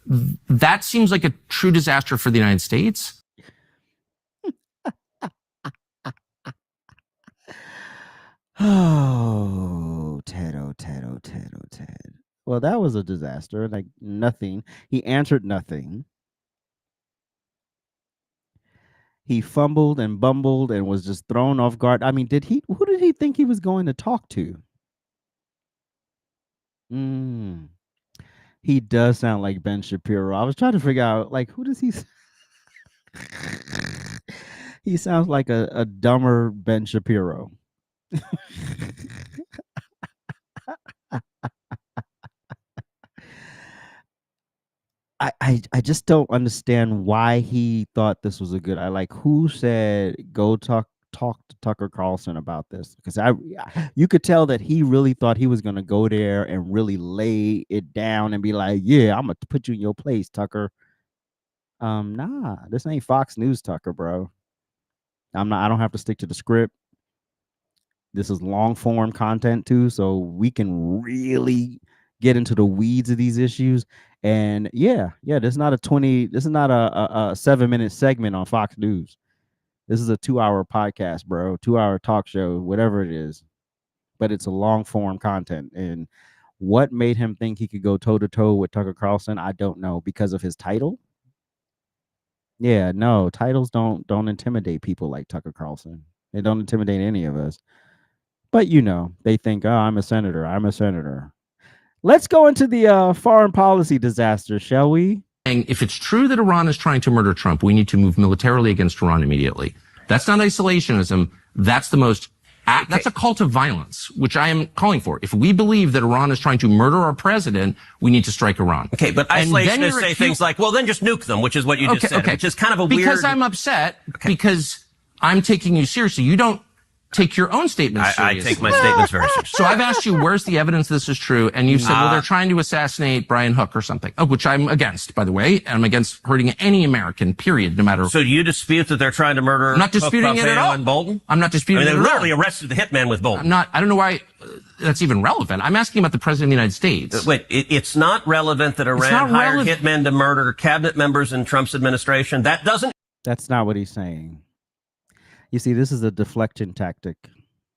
That seems like a true disaster for the United States. Oh, Ted, oh, Ted, oh, Ted, oh, Ted. Well, that was a disaster. Like, nothing. He answered nothing. He fumbled and bumbled and was just thrown off guard. I mean, who did he think he was going to talk to? He does sound like Ben Shapiro. I was trying to figure out, like, who does he? He sounds like a dumber Ben Shapiro. I just don't understand why he thought this was a good. Who said go talk to Tucker Carlson about this, because you could tell that he really thought he was going to go there and really lay it down and be like, yeah, I'm gonna put you in your place, Tucker. Nah, this ain't Fox News, Tucker, bro. I don't have to stick to the script. This is long form content too, so we can really get into the weeds of these issues. And yeah, this is not a 7-minute segment on Fox News. This is a 2-hour podcast, bro, 2-hour talk show, whatever it is. But it's a long form content. And what made him think he could go toe to toe with Tucker Carlson? I don't know. Because of his title? Yeah, no, titles don't intimidate people like Tucker Carlson. They don't intimidate any of us. But they think, oh, I'm a senator. Let's go into the foreign policy disaster, shall we? If it's true that Iran is trying to murder Trump, we need to move militarily against Iran immediately. That's not isolationism. That's that's a call to violence, which I am calling for. If we believe that Iran is trying to murder our president, we need to strike Iran. Okay, but isolationists say things like, well, then just nuke them, which is what you just said, which is kind of a weird... Because I'm upset, because I'm taking you seriously. You don't take your own statements I seriously. take my statements very seriously. So I've asked you, where's the evidence this is true? And you said, well, they're trying to assassinate Brian Hook or something, which I'm against, by the way. And I'm against hurting any American, period, no matter. So you dispute that they're trying to murder I'm not disputing Hook, it at Pompeo, all. and Bolton? I'm not disputing I mean, it they at literally all. arrested the hitman with Bolton. I don't know why that's even relevant. I'm asking about the President of the United States. Wait, it's not relevant that Iran hired hitmen to murder cabinet members in Trump's administration? That's not what he's saying. You see, this is a deflection tactic.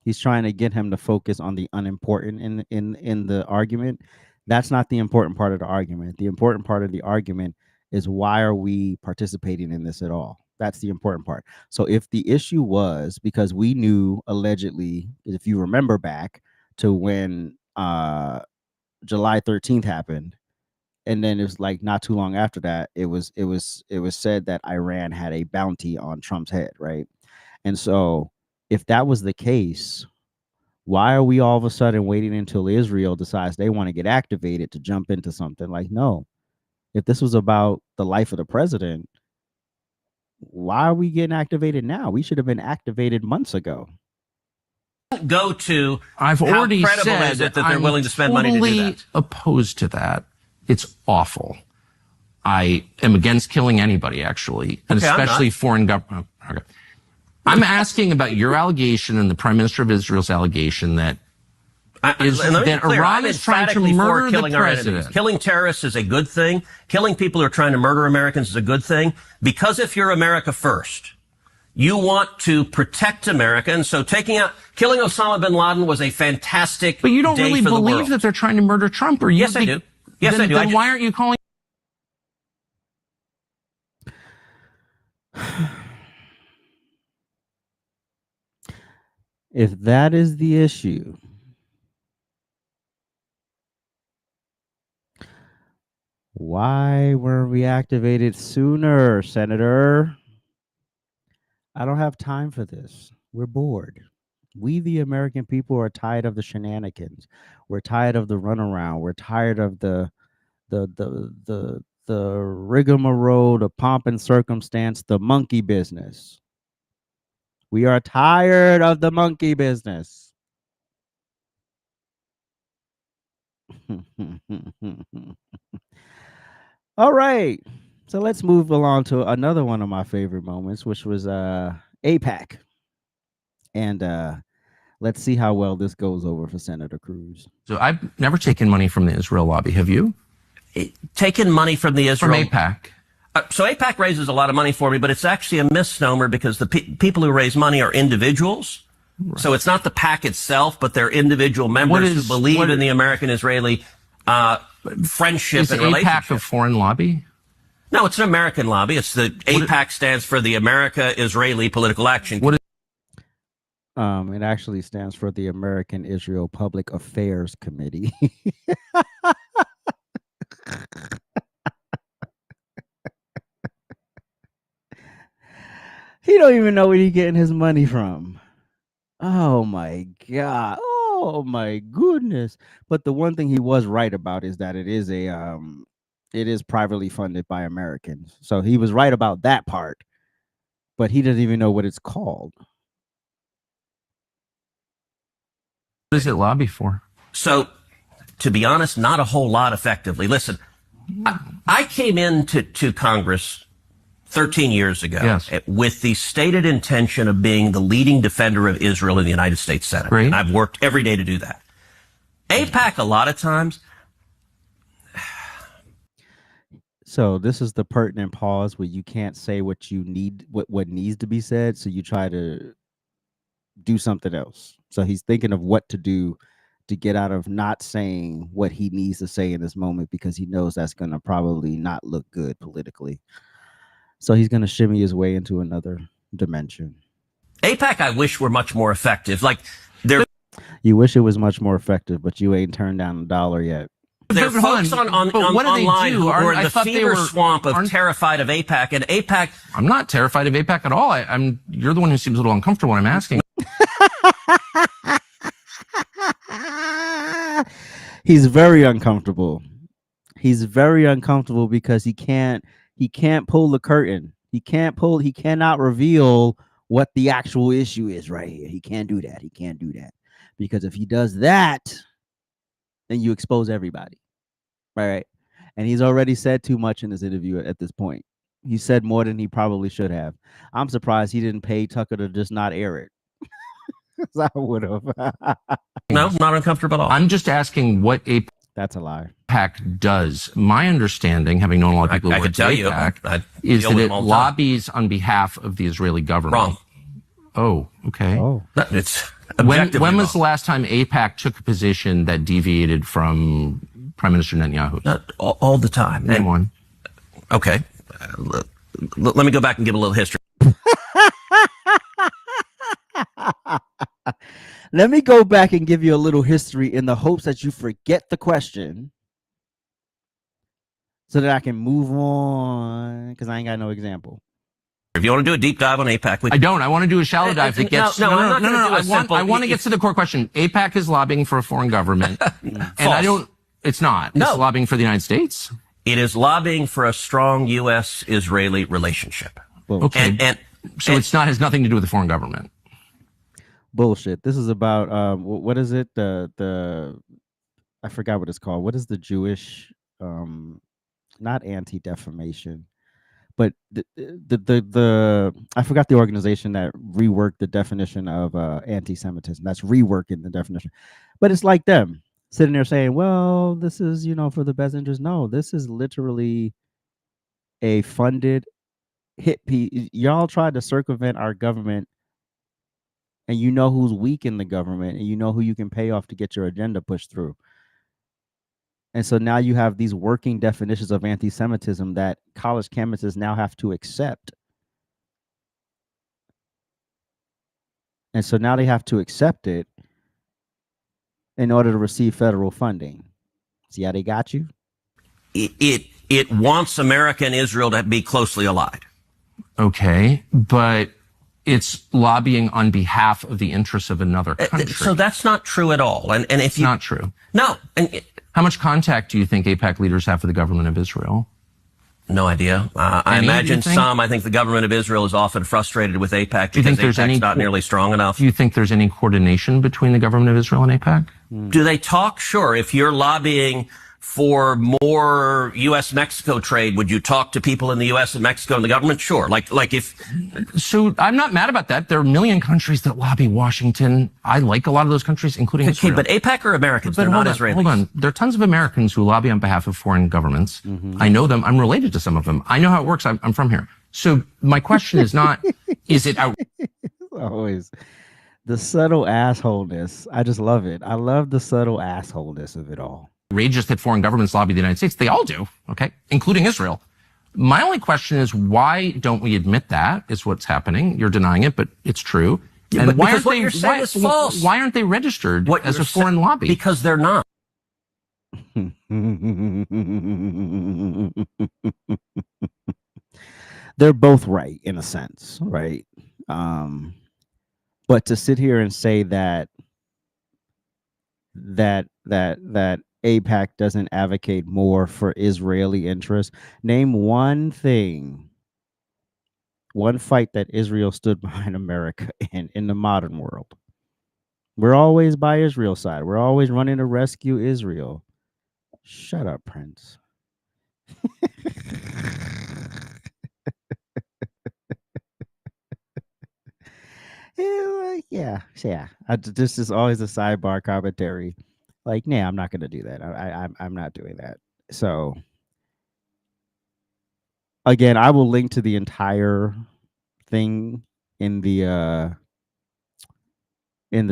He's trying to get him to focus on the unimportant in the argument. That's not the important part of the argument. The important part of the argument is, why are we participating in this at all? That's the important part. So if the issue was because we knew, allegedly, if you remember back to when July 13th happened, and then it was like not too long after that, it was said that Iran had a bounty on Trump's head, right? And so if that was the case, why are we all of a sudden waiting until Israel decides they want to get activated to jump into something? Like, no. If this was about the life of the president, why are we getting activated now? We should have been activated months ago. Go to I've how already credible said is it that they're I'm willing to spend totally money to do that? opposed to that. It's awful. I am against killing anybody, actually, and Okay, especially foreign government. Okay. I'm asking about your allegation and the Prime Minister of Israel's allegation that And let me be clear, Iran I'm is trying to emphatically for murder the killing our enemies. president. Killing terrorists is a good thing. Killing people who are trying to murder Americans is a good thing. Because if you're America first, you want to protect America. And so killing Osama bin Laden was a fantastic But you don't day really for the believe world. that they're trying to murder Trump, or you? Yes, I do. Yes, I do. Then why aren't you calling? If that is the issue, why weren't we activated sooner, Senator? I don't have time for this. We're bored. We, the American people, are tired of the shenanigans. We're tired of the runaround. We're tired of the rigmarole, the pomp and circumstance, the monkey business. We are tired of the monkey business. All right. So let's move along to another one of my favorite moments, which was AIPAC. And let's see how well this goes over for Senator Cruz. So I've never taken money from the Israel lobby. Have you? Taken money from the Israel... From AIPAC. So AIPAC raises a lot of money for me, but it's actually a misnomer because the people who raise money are individuals. Right. So it's not the PAC itself, but they're individual members who believe in the American-Israeli friendship and relationship. Is AIPAC a foreign lobby? No, it's an American lobby. It's AIPAC stands for the America-Israeli Political Action. It actually stands for the American Israel Public Affairs Committee. He don't even know where he's getting his money from. Oh my God. Oh my goodness. But the one thing he was right about is that it is privately funded by Americans. So he was right about that part, but he doesn't even know what it's called. What does it lobby for? So, to be honest, not a whole lot effectively. Listen, I came into Congress 13 years ago with the stated intention of being the leading defender of Israel in the United States Senate. Great. And I've worked every day to do that. AIPAC, a lot of times. So this is the pertinent pause where you can't say what you need, what needs to be said. So you try to do something else. So he's thinking of what to do to get out of not saying what he needs to say in this moment, because he knows that's going to probably not look good politically. So he's going to shimmy his way into another dimension. AIPAC, I wish, were much more effective. You wish it was much more effective, but you ain't turned down $1 yet. There are folks online who are in the fever swamp of terrified of AIPAC, and AIPAC... I'm not terrified of AIPAC at all. You're the one who seems a little uncomfortable when I'm asking. He's very uncomfortable. He's very uncomfortable because he can't pull the curtain. He cannot reveal what the actual issue is right here. He can't do that. He can't do that. Because if he does that, then you expose everybody. Right. And he's already said too much in this interview at this point. He said more than he probably should have. I'm surprised he didn't pay Tucker to just not air it. I would have. No, not uncomfortable at all. I'm just asking what That's a lie. AIPAC does. My understanding, having known a lot of people I who could work tell at you, AIPAC, is that it lobbies on behalf of the Israeli government. Wrong. Oh, okay. Oh. It's When was the last time AIPAC took a position that deviated from Prime Minister Netanyahu? Not all the time. Name one. Okay. Let me go back and give a little history. Let me go back and give you a little history in the hopes that you forget the question so that I can move on, because I ain't got no example. If you want to do a deep dive on AIPAC, I don't. I want to do a shallow dive that gets... No, I'm not gonna do a I simple- want to get to the core question. AIPAC is lobbying for a foreign government. And I don't... It's not. No. It's lobbying for the United States. it is lobbying for a strong U.S.-Israeli relationship. Okay. And so it's not has nothing to do with the foreign government. Bullshit. This is about what is it? The I forgot what it's called. What is the Jewish not anti-defamation, but the I forgot the organization that reworked the definition of anti-Semitism. That's reworking the definition. But it's like them sitting there saying, well, this is, for the best interest. No, this is literally a funded hit piece. Y'all tried to circumvent our government, and you know who's weak in the government, and you know who you can pay off to get your agenda pushed through. And so now you have these working definitions of anti-Semitism that college campuses now have to accept. And so now they have to accept it in order to receive federal funding. See how they got you? It wants America and Israel to be closely allied. Okay, but it's lobbying on behalf of the interests of another country. So that's not true at all. And if It's not true. No. How much contact do you think AIPAC leaders have with the government of Israel? No idea. I imagine some. I think the government of Israel is often frustrated with AIPAC because AIPAC's not nearly strong enough. Do you think there's any coordination between the government of Israel and AIPAC? Do they talk? Sure. If you're lobbying for more U.S.-Mexico trade, would you talk to people in the U.S. and Mexico and the government? Sure. Like if... So I'm not mad about that. There are a million countries that lobby Washington. I like a lot of those countries, including Israel. But AIPAC are Americans. They're not Israelis. Hold on. There are tons of Americans who lobby on behalf of foreign governments. I know them. I'm related to some of them. I know how it works. I'm from here. So my question is not, is it out? Always. The subtle assholeness. I just love it. I love the subtle assholeness of it all. Outrageous that foreign governments lobby the United States. They all do, okay, including Israel. My only question is, why don't we admit that is what's happening? You're denying it, but it's true. Yeah, and why aren't why aren't they registered as a foreign lobby? Because they're not. They're both right in a sense, right? But to sit here and say that AIPAC doesn't advocate more for Israeli interests. Name one thing, one fight that Israel stood behind America in the modern world. We're always by Israel's side. We're always running to rescue Israel. Shut up, Prince. Yeah. This is always a sidebar commentary. Like, nah, I'm not going to do that. I'm not doing that. So, again, I will link to the entire thing in the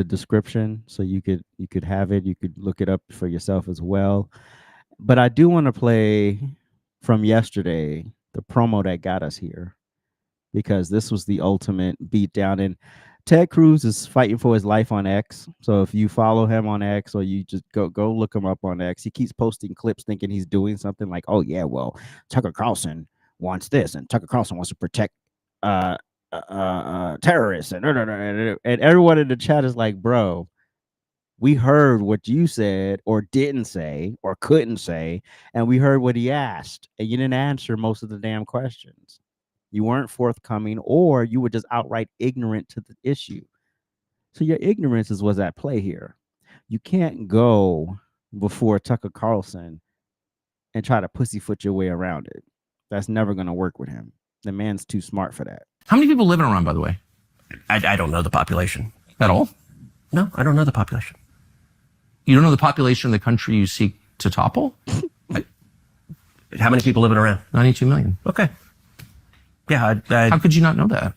description, so you could have it. You could look it up for yourself as well. But I do want to play from yesterday the promo that got us here, because this was the ultimate beatdown. And Ted Cruz is fighting for his life on X. So if you follow him on X, or you just go look him up on X, he keeps posting clips thinking he's doing something like, oh yeah, well, Tucker Carlson wants this, and Tucker Carlson wants to protect terrorists, and everyone in the chat is like, bro, we heard what you said or didn't say or couldn't say, and we heard what he asked, and you didn't answer most of the damn questions. You weren't forthcoming, or you were just outright ignorant to the issue. So your ignorance is what's at play here. You can't go before Tucker Carlson and try to pussyfoot your way around it. That's never going to work with him. The man's too smart for that. How many people live in Iran, by the way? I don't know the population. At all? No, I don't know the population. You don't know the population of the country you seek to topple? How many people live in Iran? 92 million. Okay. Yeah, How could you not know that?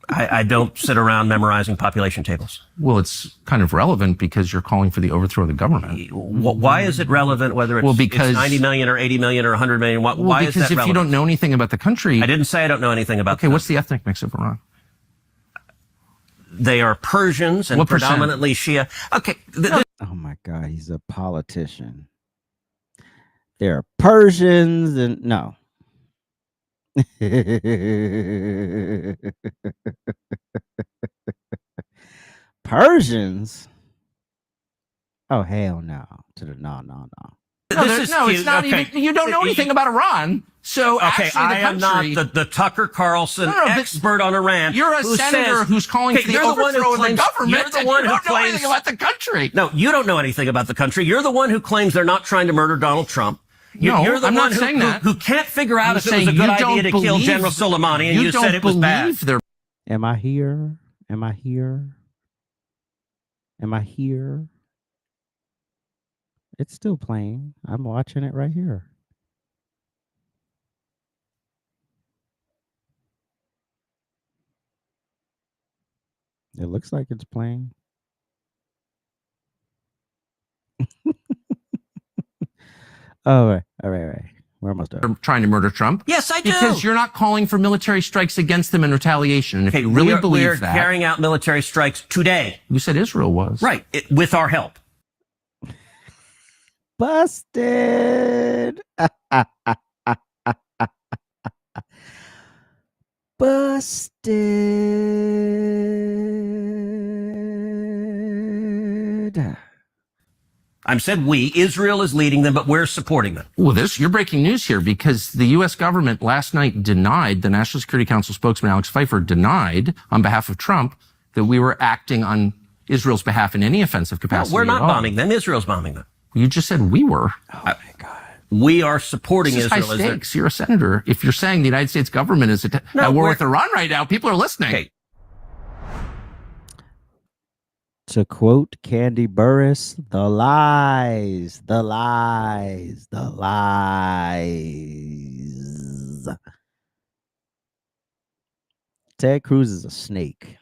I don't sit around memorizing population tables. Well, it's kind of relevant because you're calling for the overthrow of the government. Why is it relevant whether it's, because, it's 90 million or 80 million or 100 million? Why is that relevant? Because if you don't know anything about the country... I didn't say I don't know anything about Okay, what's the ethnic mix of Iran? They are Persians and predominantly Shia. Okay. Oh my God, he's a politician. There are Persians and no. Persians? Oh hell no! No. It's not even. You don't know anything about Iran. So okay, actually, I am not the Tucker Carlson expert on Iran. You're a senator who's calling for the overthrow of the government. You're the one who don't know anything about the country. No, you don't know anything about the country. You're the one who claims they're not trying to murder Donald Trump. You're the one who can't figure out if it was a good idea to kill General Soleimani, and you said it was bad. Am I here? Am I here? Am I here? It's still playing. I'm watching it right here. It looks like it's playing. All right. We're almost done. Trying to murder Trump? Yes, I do. Because you're not calling for military strikes against them in retaliation. And if you really believe that... We're carrying out military strikes today. You said Israel was. Right. With our help. Busted. Busted. I said we. Israel is leading them, but we're supporting them. Well, you're breaking news here because the U.S. government last night denied, the National Security Council spokesman Alex Pfeiffer denied on behalf of Trump that we were acting on Israel's behalf in any offensive capacity. No, we're not bombing them. Israel's bombing them. You just said we were. Oh, my God. We are supporting Israel. High stakes. You're a senator. If you're saying the United States government is at war with Iran right now, people are listening. Okay. To quote Candy Burris, the lies. Ted Cruz is a snake.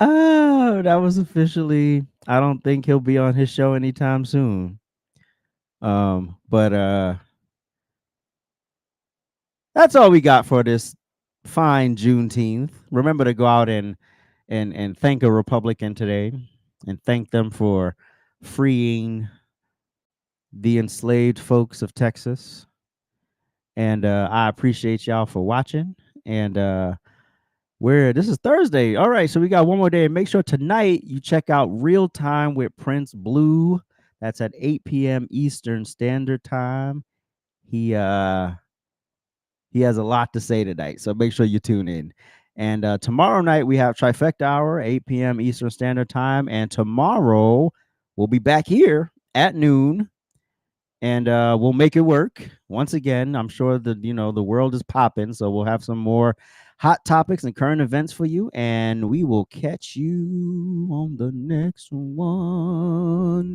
Oh, that was officially. I don't think he'll be on his show anytime soon. But that's all we got for this fine Juneteenth. Remember to go out and thank a Republican today and thank them for freeing the enslaved folks of Texas. And I appreciate y'all for watching. And this is Thursday. All right, so we got one more day. And make sure tonight you check out Real Time with Prince Blue. That's at 8 p.m. Eastern Standard Time. He has a lot to say tonight, so make sure you tune in. And tomorrow night we have Trifecta Hour, 8 p.m. Eastern Standard Time. And tomorrow we'll be back here at noon, and we'll make it work. Once again, I'm sure the world is popping, so we'll have some more hot topics and current events for you, and we will catch you on the next one.